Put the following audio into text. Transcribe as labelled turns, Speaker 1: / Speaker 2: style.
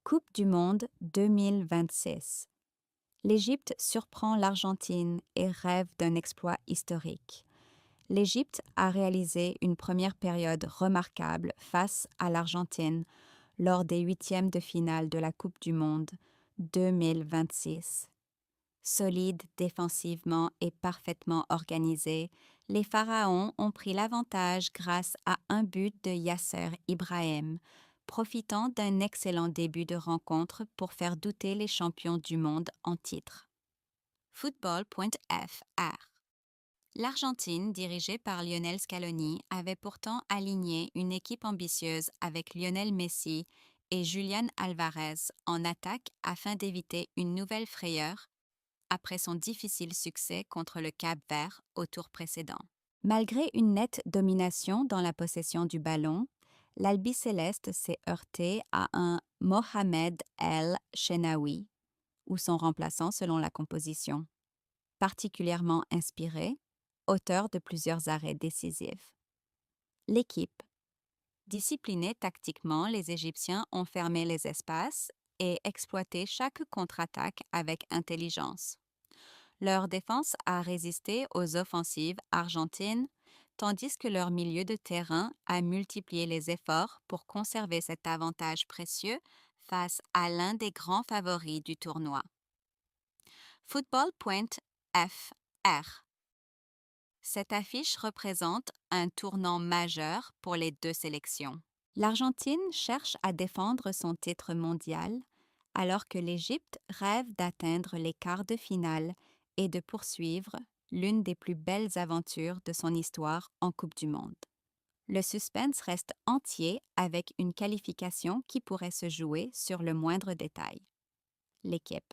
Speaker 1: Coupe du monde 2026. L'Égypte surprend l'Argentine et rêve d'un exploit historique. L'Égypte a réalisé une première période remarquable face à l'Argentine lors des huitièmes de finale de la Coupe du monde 2026. Solides défensivement et parfaitement organisés, les Pharaons ont pris l'avantage grâce à un but de Yasser Ibrahim, profitant d'un excellent début de rencontre pour faire douter les champions du monde en titre. Football.fr. L'Argentine, dirigée par Lionel Scaloni, avait pourtant aligné une équipe ambitieuse avec Lionel Messi et Julián Alvarez en attaque afin d'éviter une nouvelle frayeur après son difficile succès contre le Cap-Vert au tour précédent. Malgré une nette domination dans la possession du ballon, l'Albi-Céleste s'est heurté à un Mohamed El Shenaoui, ou son remplaçant selon la composition, particulièrement inspiré, auteur de plusieurs arrêts décisifs. L'équipe. Disciplinée tactiquement, les Égyptiens ont fermé les espaces et exploité chaque contre-attaque avec intelligence. Leur défense a résisté aux offensives argentines, tandis que leur milieu de terrain a multiplié les efforts pour conserver cet avantage précieux face à l'un des grands favoris du tournoi. Football.fr. Cette affiche représente un tournant majeur pour les deux sélections. L'Argentine cherche à défendre son titre mondial, alors que l'Égypte rêve d'atteindre les quarts de finale et de poursuivre l'une des plus belles aventures de son histoire en Coupe du Monde. Le suspense reste entier avec une qualification qui pourrait se jouer sur le moindre détail. L'équipe.